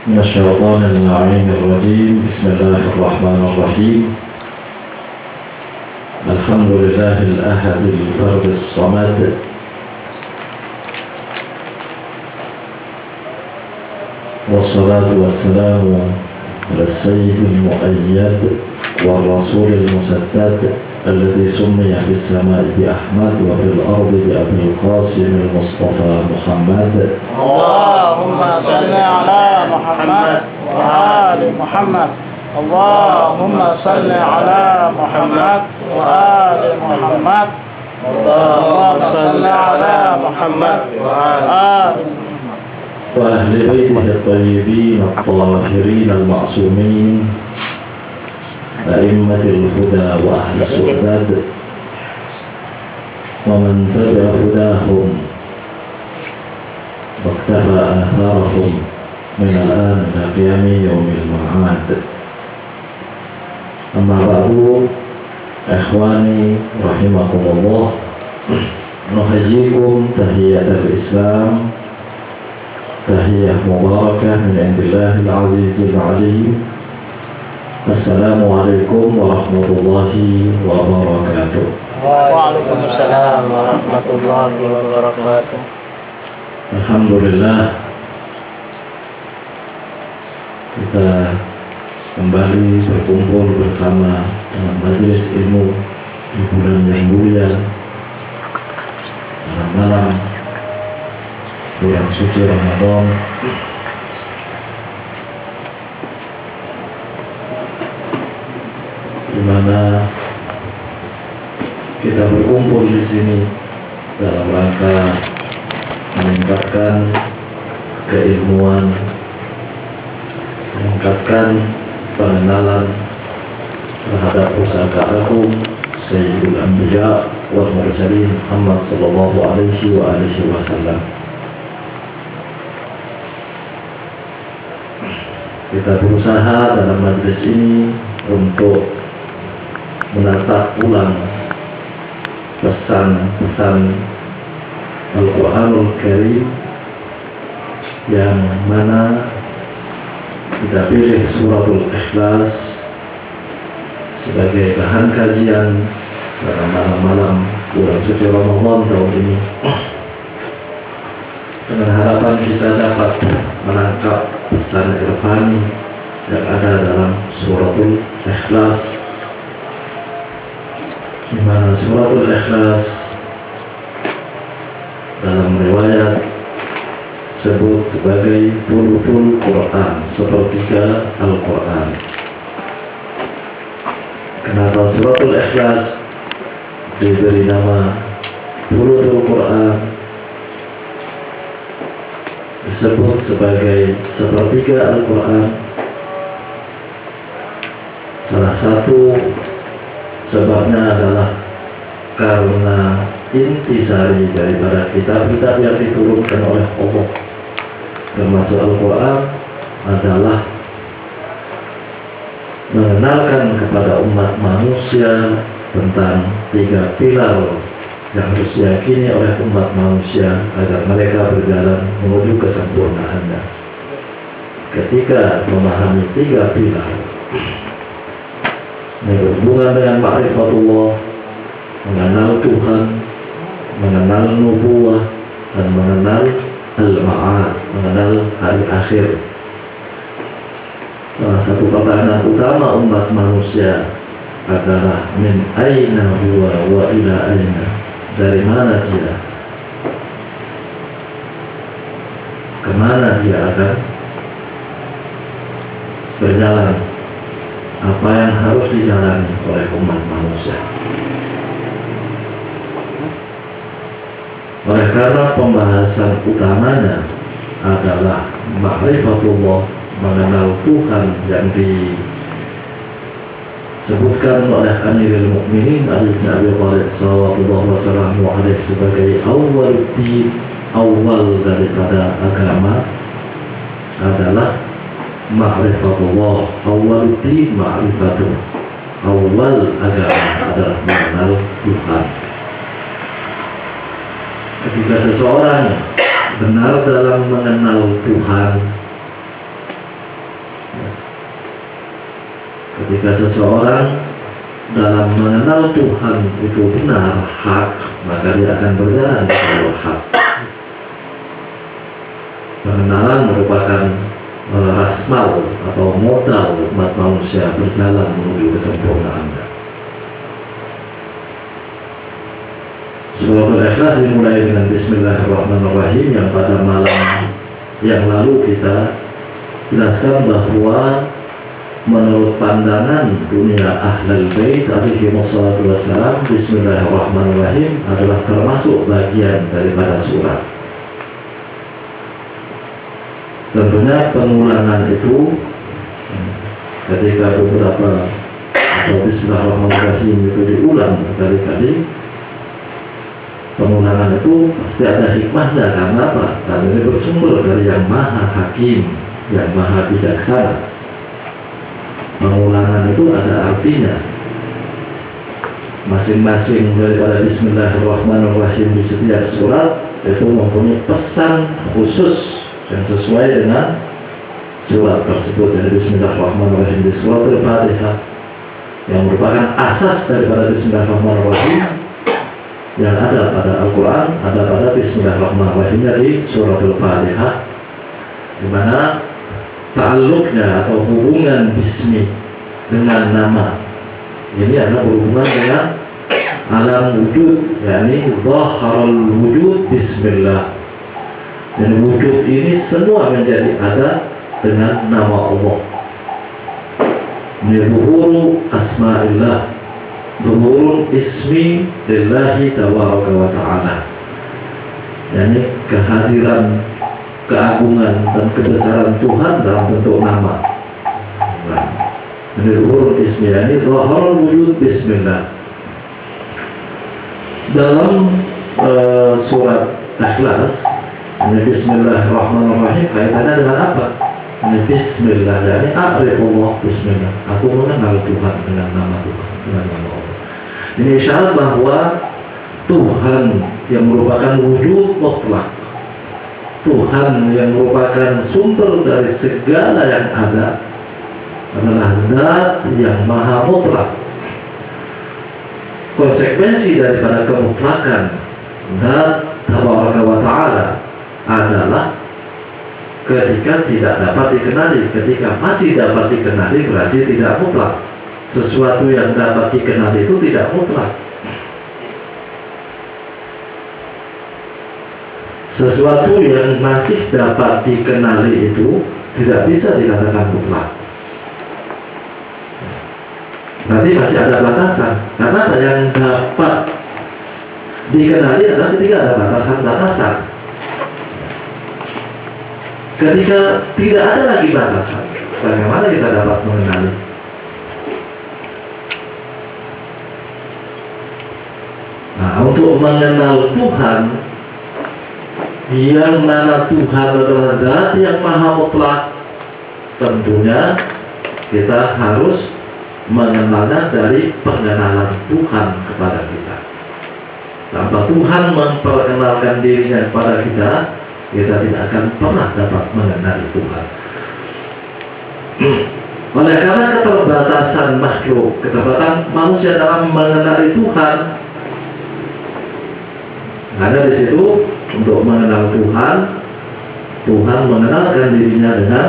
من الشيطان اللعين الرجيم. بسم الله الرحمن الرحيم. الحمد لله الأحد الفرد الصمد، والصلاة والسلام على السيد المؤيد والرسول المسدد الذي سمي في السماء بأحمد وفي الأرض بأبي القاسم المصطفى محمد. اللهم صل على محمد وآل محمد. اللهم صل على محمد وآل محمد. اللهم صل على محمد وآل وأهل بيته الطيبين الطاهرين المعصومين، أئمة الهدى وأهل السداد، ومن تبع هداهم واقتفى آثارهم من الآن إلى قيام يوم المعاد. أما بعد، إخواني رحمكم الله، نحييكم تحية الإسلام، تحية مباركة من عند الله العزيز العليم. السلام عليكم ورحمة الله وبركاته. وعليكم السلام ورحمة الله وبركاته. Alhamdulillah, kita kembali berkumpul bersama dalam majelis ilmu di bulan yang mulia, malam bulan suci Ramadan, di mana kita berkumpul di sini dalam rangka meningkatkan keilmuan, meningkatkan pengenalan terhadap pusaka agung Sayyidul Anbiya wal Mursalin Muhammad sallallahu alaihi wasallam. Kita berusaha dalam majlis ini untuk menatap ulang pesan-pesan Al-Quranul Karim yang mana kita pilih suratul Ikhlas sebagai bahan kajian pada malam-malam bulan suci Ramadan tahun ini, dengan harapan kita dapat menangkap pesan irfani yang ada dalam suratul Ikhlas, di mana suratul Ikhlas dalam riwayat disebut sebagai thuluthul Quran, sepertiga Al-Quran. Kenapa suratul Ikhlas diberi nama thuluthul Quran, disebut sebagai sepertiga Al-Quran? Salah satu sebabnya adalah karena intisari daripada kitab-kitab yang diturunkan oleh Allah, termasuk Al-Quran, adalah mengenalkan kepada umat manusia tentang 3 pilar yang harus diyakini oleh umat manusia agar mereka berjalan menuju kesempurnaannya. Ketika memahami 3 pilar yang berhubungan dengan ma'rifatullah, mengenal Tuhan, mengenal nubuwah, dan mengenal al-ma'ad, mengenal hari akhir. Salah satu pertanyaan utama umat manusia adalah min aina huwa wa ila aina, dari mana dia, kemana dia akan berjalan, apa yang harus dijalani oleh umat manusia. Oleh karena pembahasan utamanya adalah ma'rifatullah, mengenal Tuhan, yang disebutkan oleh Amirul Mukminin Ali bin Abi Thalib sallallahu alaihi sebagai awal daripada agama adalah ma'rifatullah. Awwaluddin ma'rifatullah, awal agama adalah mengenal Tuhan. Ketika seseorang benar dalam mengenal Tuhan, Jika seseorang dalam mengenal Tuhan itu benar, hak, maka dia akan berjalan di jalur hak. Pengenalan merupakan rasmal atau modal umat manusia berjalan menuju kesempurnaan. Surah Al-Ikhlas dimulai dengan Bismillahirrahmanirrahim, yang pada malam yang lalu kita jelaskan bahwa menurut pandangan dunia Ahlul Bait alaihi wassalatu wassalam, Bismillahirrahmanirrahim adalah termasuk bagian daripada surat. Tentunya pengulangan itu ketika beberapa atau Bismillahirrahmanirrahim itu diulang kali-kali, pengulangan itu pasti ada hikmahnya. Karena apa? Karena ini bersumber dari yang maha hakim, yang maha bijaksana. Pengulangan itu ada artinya. Masing-masing daripada Bismillahirrahmanirrahim di setiap surat itu mempunyai pesan khusus yang sesuai dengan surat tersebut. Jadi Bismillahirrahmanirrahim di surat Al-Fatihah yang merupakan asas daripada Bismillahirrahmanirrahim yang ada pada Al-Quran, ada pada Bismillahirrahmanirrahimnya di surat Al-Fatihah, di mana ta'alluqnya atau hubungan bismi dengan nama ini adalah berhubungan dengan alam wujud, yakni zaharal wujud bismillah. Dan wujud ini semua menjadi ada dengan nama Allah. Ini zuhuru asma'illah, zuhurul ismi lillahi tabaraka wa ta'ala, yakni kehadiran, keagungan dan kebesaran Tuhan dalam bentuk nama. Ini zuhurul ismi, yakni zaharul wujud bismillah. Dalam surat Ikhlas, ini Bismillahirrahmanirrahim kaitannya dengan apa? Ini Bismillah, yakni a'rifullah bismillah. Aku mengenal Tuhan dengan nama Tuhan, dengan nama Allah. Ini isyarat bahwa Tuhan yang merupakan wujud mutlak, Tuhan yang merupakan sumber dari segala yang ada, adalah zat yang maha mutlak. Konsekuensi daripada kemutlakan zat tabaraka wa ta'ala adalah ketika tidak dapat dikenali. Ketika masih dapat dikenali berarti tidak mutlak. Sesuatu yang dapat dikenali itu tidak mutlak. Sesuatu yang masih dapat dikenali itu tidak bisa dikatakan mutlak. Berarti masih ada batasan. Karena yang dapat dikenali adalah ketika ada batasan-batasan. Ketika tidak ada lagi batasan, bagaimana kita dapat mengenali? Nah, untuk mengenal Tuhan, yang mana Tuhan adalah zat yang maha mutlak, tentunya kita harus mengenalnya dari pengenalan Tuhan kepada kita. Tanpa Tuhan memperkenalkan dirinya kepada kita, kita tidak akan pernah dapat mengenali Tuhan. Oleh karena keterbatasan makhluk, keterbatasan manusia dalam mengenali Tuhan, ada di situ untuk mengenal Tuhan, Tuhan mengenalkan dirinya dengan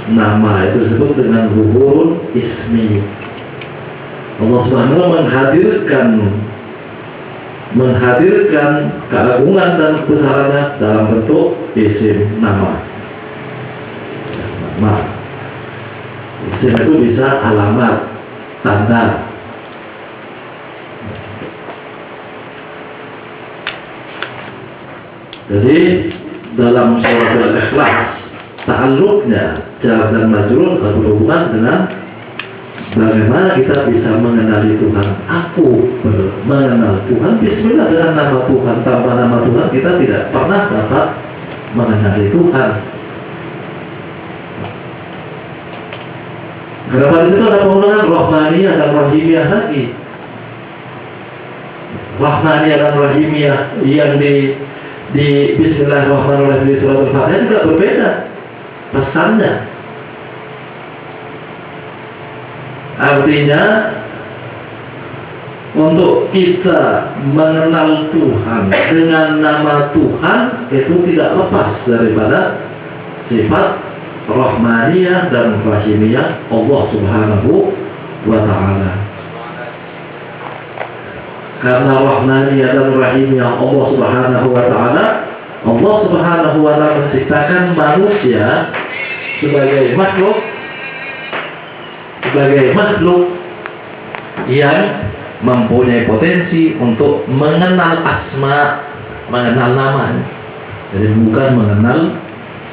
nama, itu disebut dengan zuhurul ismi. Allah Subhanahu wa ta'ala menghadirkan keagungan dan kebesarannya dalam bentuk isim nama. Isim itu bisa alamat, tanda. Jadi dalam surat Al-Ikhlas, ta'alluqnya jar dan majrur berhubungan dengan bagaimana kita bisa mengenali Tuhan. Aku mengenal Tuhan, bismillah, dengan nama Tuhan. Tanpa nama Tuhan kita tidak pernah dapat mengenali Tuhan. Kenapa itu ada pengulangan Rahmaniyah dan Rahimiyah lagi? Rahmaniyah dan Rahimiyah yang di Bismillahirrahmanirrahim di surat Al-Fatihah juga berbeda pesannya. Artinya untuk kita mengenal Tuhan dengan nama Tuhan itu tidak lepas daripada sifat Rahmaniyah dan Rahimiyah Allah Subhanahu wa Ta'ala. Karena Rahmaniyah dan Rahimiyah Allah Subhanahu wa Ta'ala, Allah Subhanahu wa Ta'ala menciptakan manusia sebagai makhluk yang mempunyai potensi untuk mengenal asma, mengenal nama. Jadi bukan mengenal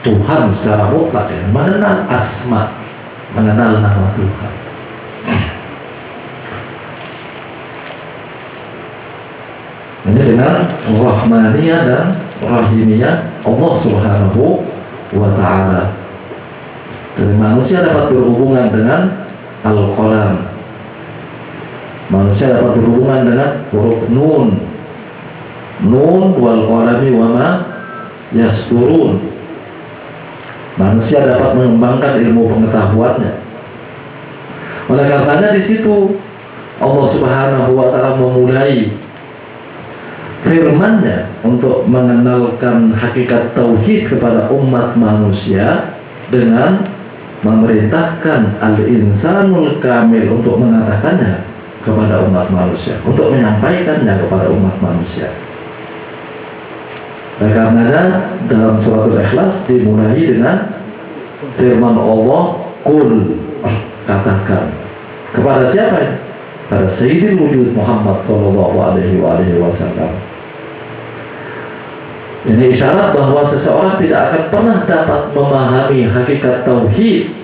Tuhan secara mutlak, ya. Mengenal asma, mengenal nama Tuhan. Ini dengan Rahmaniyah dan Rahimiyah Allah Subhanahu wa Ta'ala. Jadi manusia dapat berhubungan dengan Al-Qalam. Manusia dapat berhubungan dengan huruf Nun. Nun wal qalami wa ma yasturun. Manusia dapat mengembangkan ilmu pengetahuannya. Oleh karenanya di situ Allah Subhanahu wa Ta'ala memulai firman-Nya untuk mengenalkan hakikat tauhid kepada umat manusia dengan memerintahkan al-insanul kamil untuk mengatakannya kepada umat manusia, untuk menyampaikannya kepada umat manusia. Oleh karenanya dalam surat Al-Ikhlas dimulai dengan firman Allah, Qul, katakan. Kepada siapa? Pada Sayyidil Wujud Muhammad sallallahu alaihi wasallam. Ini isyarat bahwa seseorang tidak akan pernah dapat memahami hakikat tauhid